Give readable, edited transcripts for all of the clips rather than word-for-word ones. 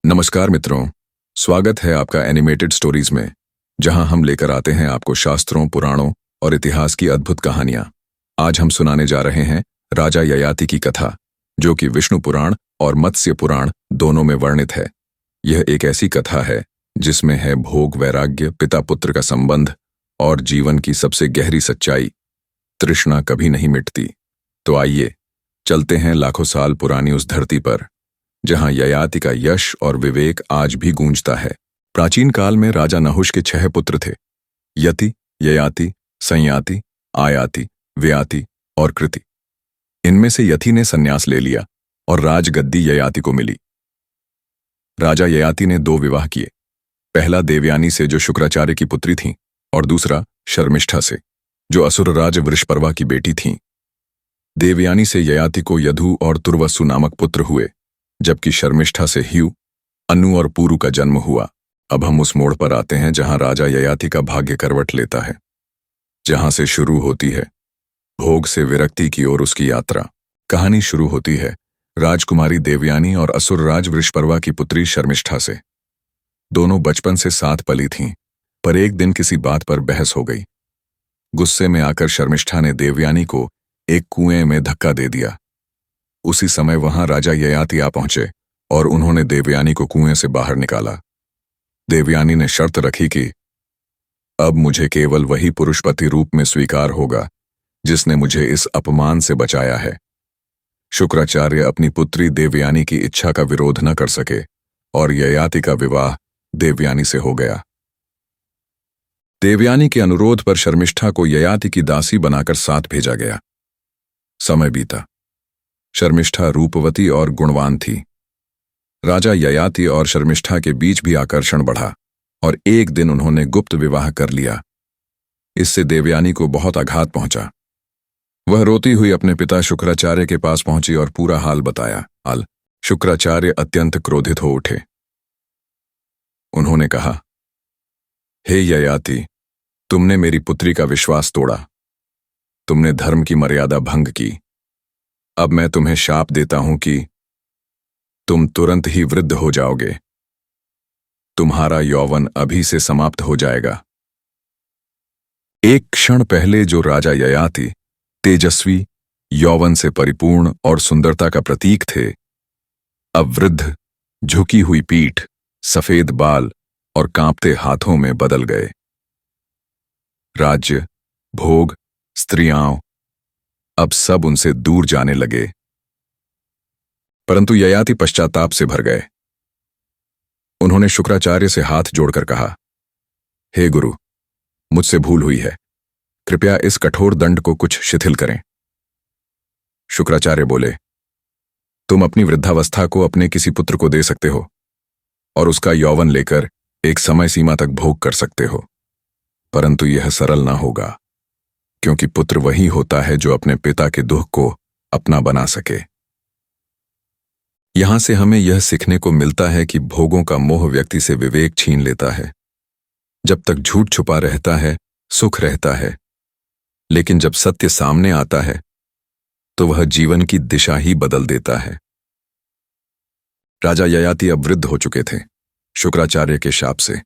नमस्कार मित्रों, स्वागत है आपका एनिमेटेड स्टोरीज में, जहां हम लेकर आते हैं आपको शास्त्रों, पुराणों और इतिहास की अद्भुत कहानियां। आज हम सुनाने जा रहे हैं राजा ययाति की कथा, जो कि विष्णु पुराण और मत्स्य पुराण दोनों में वर्णित है। यह एक ऐसी कथा है जिसमें है भोग, वैराग्य, पिता पुत्र का संबंध और जीवन की सबसे गहरी सच्चाई। तृष्णा कभी नहीं मिटती। तो आइए चलते हैं लाखों साल पुरानी उस धरती पर जहां ययाति का यश और विवेक आज भी गूंजता है। प्राचीन काल में राजा नहुष के 6 पुत्र थे, यति, ययाति, संयाति, आयाति, व्ययाति और कृति। इनमें से यति ने संन्यास ले लिया और राजगद्दी ययाति को मिली। राजा ययाति ने 2 विवाह किए, पहला देवयानी से जो शुक्राचार्य की पुत्री थी और दूसरा शर्मिष्ठा से जो असुरराज वृषपर्वा की बेटी थी। देवयानी से ययाति को यदु और तुर्वसु नामक पुत्र हुए, जबकि शर्मिष्ठा से ह्यू, अनु और पुरु का जन्म हुआ। अब हम उस मोड़ पर आते हैं जहां राजा ययाति का भाग्य करवट लेता है, जहां से शुरू होती है भोग से विरक्ति की ओर उसकी यात्रा। कहानी शुरू होती है राजकुमारी देवयानी और असुरराज वृषपर्वा की पुत्री शर्मिष्ठा से। दोनों बचपन से साथ पली थीं, पर एक दिन किसी बात पर बहस हो गई। गुस्से में आकर शर्मिष्ठा ने देवयानी को एक कुएं में धक्का दे दिया। उसी समय वहां राजा ययाति आ पहुंचे और उन्होंने देवयानी को कुएं से बाहर निकाला। देवयानी ने शर्त रखी कि अब मुझे केवल वही पुरुष पति रूप में स्वीकार होगा जिसने मुझे इस अपमान से बचाया है। शुक्राचार्य अपनी पुत्री देवयानी की इच्छा का विरोध न कर सके और ययाति का विवाह देवयानी से हो गया। देवयानी के अनुरोध पर शर्मिष्ठा को ययाति की दासी बनाकर साथ भेजा गया। समय बीता। शर्मिष्ठा रूपवती और गुणवान थी। राजा ययाति और शर्मिष्ठा के बीच भी आकर्षण बढ़ा और एक दिन उन्होंने गुप्त विवाह कर लिया। इससे देवयानी को बहुत आघात पहुंचा। वह रोती हुई अपने पिता शुक्राचार्य के पास पहुंची और पूरा हाल बताया। शुक्राचार्य अत्यंत क्रोधित हो उठे। उन्होंने कहा, हे ययाति, तुमने मेरी पुत्री का विश्वास तोड़ा। तुमने धर्म की मर्यादा भंग की। अब मैं तुम्हें शाप देता हूं कि तुम तुरंत ही वृद्ध हो जाओगे। तुम्हारा यौवन अभी से समाप्त हो जाएगा। एक क्षण पहले जो राजा ययाति तेजस्वी, यौवन से परिपूर्ण और सुंदरता का प्रतीक थे, अब वृद्ध, झुकी हुई पीठ, सफेद बाल और कांपते हाथों में बदल गए। राज्य, भोग, स्त्रियां अब सब उनसे दूर जाने लगे। परंतु ययाति पश्चाताप से भर गए। उन्होंने शुक्राचार्य से हाथ जोड़कर कहा, हे गुरु, मुझसे भूल हुई है। कृपया इस कठोर दंड को कुछ शिथिल करें। शुक्राचार्य बोले, तुम अपनी वृद्धावस्था को अपने किसी पुत्र को दे सकते हो और उसका यौवन लेकर एक समय सीमा तक भोग कर सकते हो, परंतु यह सरल ना होगा, क्योंकि पुत्र वही होता है जो अपने पिता के दुख को अपना बना सके। यहां से हमें यह सीखने को मिलता है कि भोगों का मोह व्यक्ति से विवेक छीन लेता है। जब तक झूठ छुपा रहता है, सुख रहता है, लेकिन जब सत्य सामने आता है तो वह जीवन की दिशा ही बदल देता है। राजा ययाति अब वृद्ध हो चुके थे, शुक्राचार्य के शाप से।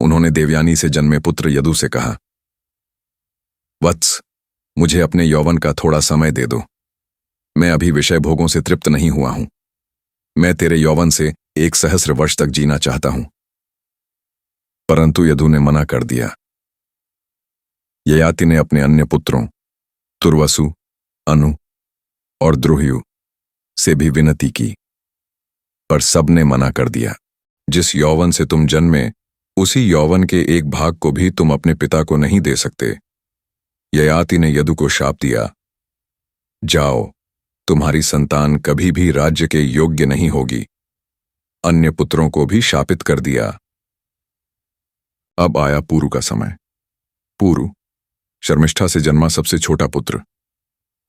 उन्होंने देवयानी से जन्मे पुत्र यदु से कहा, वत्स, मुझे अपने यौवन का थोड़ा समय दे दो। मैं अभी विषय भोगों से तृप्त नहीं हुआ हूं। मैं तेरे यौवन से 1 सहस्र वर्ष तक जीना चाहता हूं। परंतु यदु ने मना कर दिया। ययाति ने अपने अन्य पुत्रों तुर्वसु, अनु और द्रुह्यु से भी विनती की, पर सबने मना कर दिया। जिस यौवन से तुम जन्मे, उसी यौवन के एक भाग को भी तुम अपने पिता को नहीं दे सकते। ययाति ने यदु को शाप दिया, जाओ, तुम्हारी संतान कभी भी राज्य के योग्य नहीं होगी। अन्य पुत्रों को भी शापित कर दिया। अब आया पुरु का समय। पुरु, शर्मिष्ठा से जन्मा सबसे छोटा पुत्र।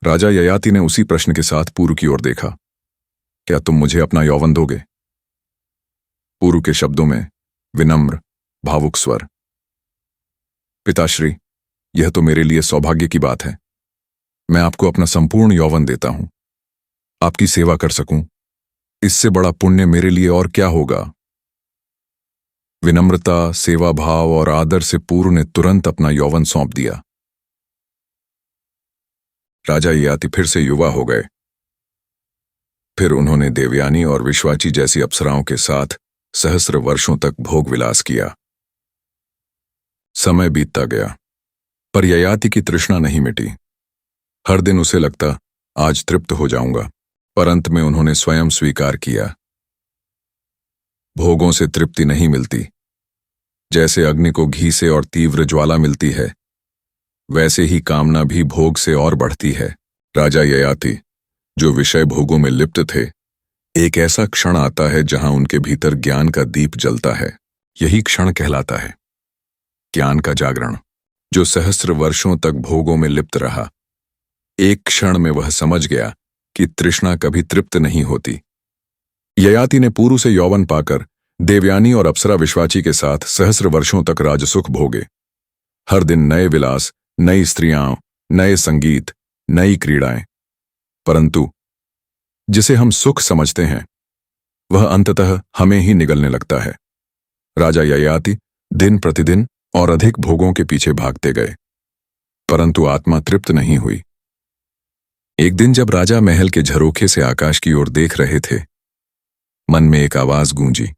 राजा ययाति ने उसी प्रश्न के साथ पुरु की ओर देखा, क्या तुम मुझे अपना यौवन दोगे? पुरु के शब्दों में विनम्र, भावुक स्वर, पिताश्री, यह तो मेरे लिए सौभाग्य की बात है। मैं आपको अपना संपूर्ण यौवन देता हूं। आपकी सेवा कर सकूं, इससे बड़ा पुण्य मेरे लिए और क्या होगा। विनम्रता, सेवा भाव और आदर से पूरू ने तुरंत अपना यौवन सौंप दिया। राजा ययाति फिर से युवा हो गए। फिर उन्होंने देवयानी और विश्वाची जैसी अप्सराओं के साथ सहस्र वर्षों तक भोग विलास किया। समय बीतता गया, पर ययाति की तृष्णा नहीं मिटी। हर दिन उसे लगता आज तृप्त हो जाऊंगा, पर अंत में उन्होंने स्वयं स्वीकार किया, भोगों से तृप्ति नहीं मिलती। जैसे अग्नि को घी से और तीव्र ज्वाला मिलती है, वैसे ही कामना भी भोग से और बढ़ती है। राजा ययाति, जो विषय भोगों में लिप्त थे, एक ऐसा क्षण आता है जहां उनके भीतर ज्ञान का दीप जलता है। यही क्षण कहलाता है ज्ञान का जागरण। जो सहस्र वर्षों तक भोगों में लिप्त रहा, एक क्षण में वह समझ गया कि तृष्णा कभी तृप्त नहीं होती। ययाति ने पूरू से यौवन पाकर देवयानी और अप्सरा विश्वाची के साथ सहस्र वर्षों तक राजसुख भोगे। हर दिन नए विलास, नई स्त्रियां, नए संगीत, नई क्रीड़ाएं। परंतु जिसे हम सुख समझते हैं, वह अंततः हमें ही निगलने लगता है। राजा ययाति दिन प्रतिदिन और अधिक भोगों के पीछे भागते गए, परंतु आत्मा तृप्त नहीं हुई। एक दिन जब राजा महल के झरोखे से आकाश की ओर देख रहे थे, मन में एक आवाज गूंजी,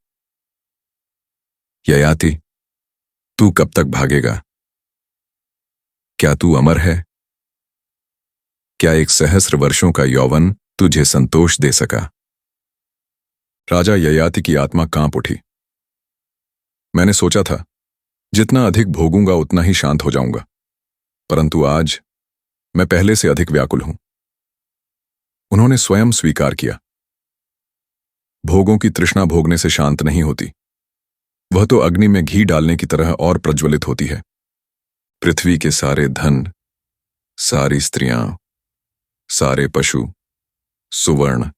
ययाति, तू कब तक भागेगा? क्या तू अमर है? क्या एक सहस्र वर्षों का यौवन तुझे संतोष दे सका? राजा ययाति की आत्मा कांप उठी। मैंने सोचा था जितना अधिक भोगूंगा उतना ही शांत हो जाऊंगा, परंतु आज मैं पहले से अधिक व्याकुल हूं। उन्होंने स्वयं स्वीकार किया, भोगों की तृष्णा भोगने से शांत नहीं होती, वह तो अग्नि में घी डालने की तरह और प्रज्वलित होती है। पृथ्वी के सारे धन, सारी स्त्रियां, सारे पशु, सुवर्ण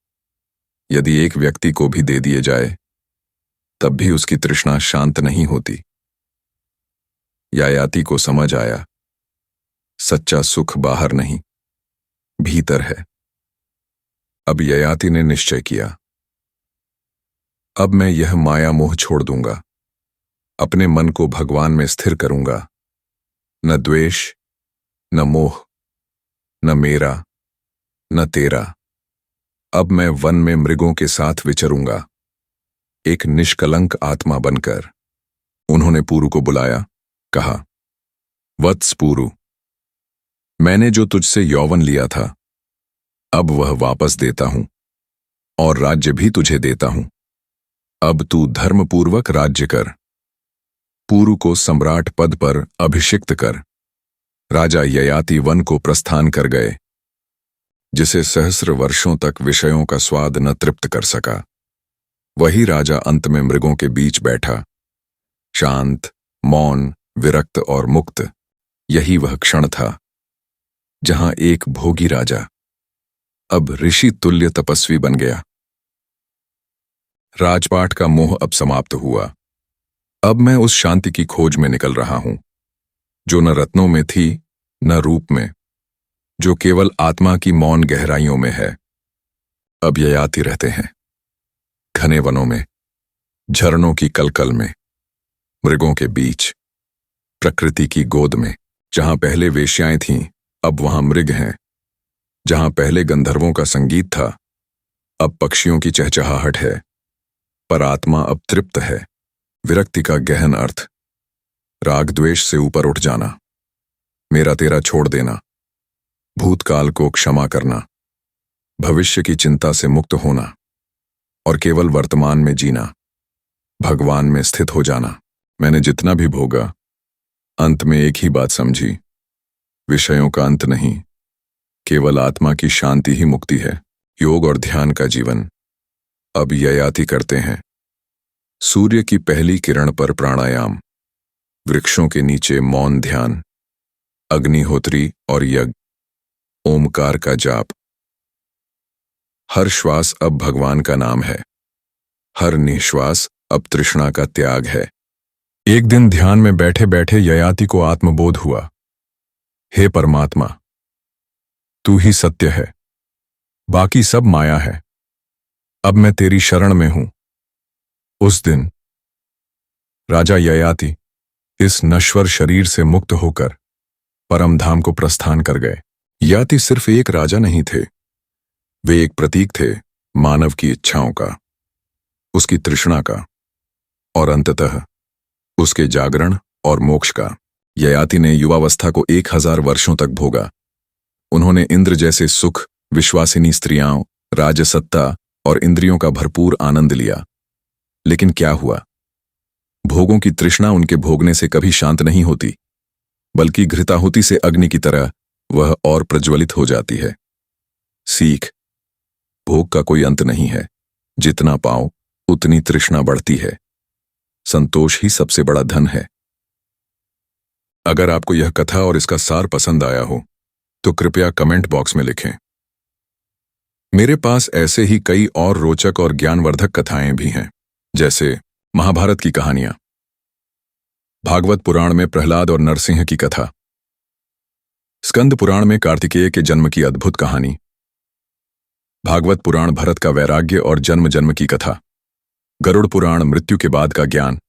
यदि एक व्यक्ति को भी दे दिए जाए, तब भी उसकी तृष्णा शांत नहीं होती। ययाति को समझ आया, सच्चा सुख बाहर नहीं, भीतर है। अब ययाति ने निश्चय किया, अब मैं यह माया मोह छोड़ दूंगा, अपने मन को भगवान में स्थिर करूंगा। न द्वेष, न मोह, न मेरा, न तेरा। अब मैं वन में मृगों के साथ विचरूंगा, एक निष्कलंक आत्मा बनकर। उन्होंने पूरू को बुलाया, कहा, वत्स पूरू, मैंने जो तुझसे यौवन लिया था, अब वह वापस देता हूं और राज्य भी तुझे देता हूं। अब तू धर्मपूर्वक राज्य कर, पूरू को सम्राट पद पर अभिषिक्त कर। राजा ययाति वन को प्रस्थान कर गए, जिसे सहस्र वर्षों तक विषयों का स्वाद न तृप्त कर सका। वही राजा अंत में मृगों के बीच बैठा, शांत, मौन, विरक्त और मुक्त। यही वह क्षण था जहां एक भोगी राजा अब ऋषि तुल्य तपस्वी बन गया। राजपाट का मोह अब समाप्त हुआ। अब मैं उस शांति की खोज में निकल रहा हूं, जो न रत्नों में थी, न रूप में, जो केवल आत्मा की मौन गहराइयों में है। अब ययाति रहते हैं घने वनों में, झरनों की कलकल में, मृगों के बीच, प्रकृति की गोद में। जहां पहले वेश्याएं थीं, अब वहां मृग हैं। जहां पहले गंधर्वों का संगीत था, अब पक्षियों की चहचहाहट है। पर आत्मा अब तृप्त है। विरक्ति का गहन अर्थ, राग द्वेष से ऊपर उठ जाना, मेरा तेरा छोड़ देना, भूतकाल को क्षमा करना, भविष्य की चिंता से मुक्त होना और केवल वर्तमान में जीना, भगवान में स्थित हो जाना। मैंने जितना भी भोगा, अंत में एक ही बात समझी, विषयों का अंत नहीं, केवल आत्मा की शांति ही मुक्ति है। योग और ध्यान का जीवन। अब ययाति करते हैं सूर्य की पहली किरण पर प्राणायाम, वृक्षों के नीचे मौन ध्यान, अग्निहोत्री और यज्ञ, ओमकार का जाप। हर श्वास अब भगवान का नाम है, हर निश्वास अब तृष्णा का त्याग है। एक दिन ध्यान में बैठे बैठे ययाति को आत्मबोध हुआ, हे परमात्मा, तू ही सत्य है, बाकी सब माया है। अब मैं तेरी शरण में हूं। उस दिन राजा ययाति इस नश्वर शरीर से मुक्त होकर परम धाम को प्रस्थान कर गए। ययाति सिर्फ एक राजा नहीं थे, वे एक प्रतीक थे मानव की इच्छाओं का, उसकी तृष्णा का और अंततः उसके जागरण और मोक्ष का। ययाति ने युवावस्था को 1000 वर्षों तक भोगा। उन्होंने इंद्र जैसे सुख, विश्वासिनी स्त्रियां, राजसत्ता और इंद्रियों का भरपूर आनंद लिया। लेकिन क्या हुआ? भोगों की तृष्णा उनके भोगने से कभी शांत नहीं होती, बल्कि घृताहुति से अग्नि की तरह वह और प्रज्वलित हो जाती है। सीख, भोग का कोई अंत नहीं है। जितना पाओ उतनी तृष्णा बढ़ती है। संतोष ही सबसे बड़ा धन है। अगर आपको यह कथा और इसका सार पसंद आया हो तो कृपया कमेंट बॉक्स में लिखें। मेरे पास ऐसे ही कई और रोचक और ज्ञानवर्धक कथाएं भी हैं, जैसे महाभारत की कहानियां, भागवत पुराण में प्रहलाद और नरसिंह की कथा, स्कंद पुराण में कार्तिकेय के जन्म की अद्भुत कहानी, भागवत पुराण भरत का वैराग्य और जन्म जन्म की कथा, गरुड़ पुराण मृत्यु के बाद का ज्ञान,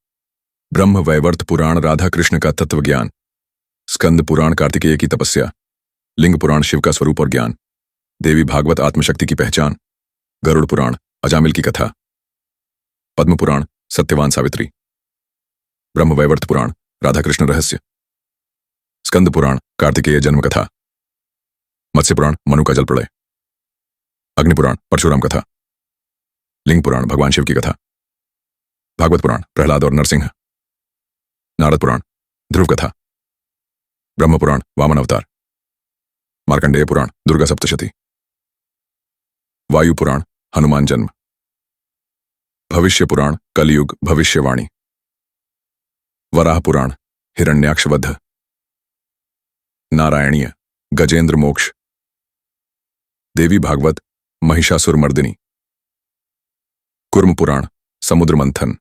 ब्रह्म वैवर्त पुराण राधा कृष्ण का तत्व ज्ञान, स्कंद पुराण कार्तिकेय की तपस्या, लिंग पुराण शिव का स्वरूप और ज्ञान, देवी भागवत आत्मशक्ति की पहचान, गरुड़ पुराण अजामिल की कथा, पद्म पुराण सत्यवान सावित्री, ब्रह्म वैवर्त पुराण राधा कृष्ण रहस्य, स्कंद पुराण कार्तिकेय जन्म कथा, मत्स्य पुराण मनु का जल प्रलय, अग्नि पुराण परशुराम कथा, लिंग पुराण भगवान शिव की कथा, भागवत पुराण प्रहलाद और नरसिंह, नारद पुराण ध्रुव कथा, ब्रह्म पुराण वामन अवतार, मार्कंडेय पुराण दुर्गा सप्तशती, वायु पुराण हनुमान जन्म, भविष्य पुराण कलयुग भविष्यवाणी, वराह पुराण हिरण्याक्ष वध, नारायणीय गजेंद्र मोक्ष, देवी भागवत महिषासुर मर्दिनी, कुर्म पुराण समुद्र मंथन,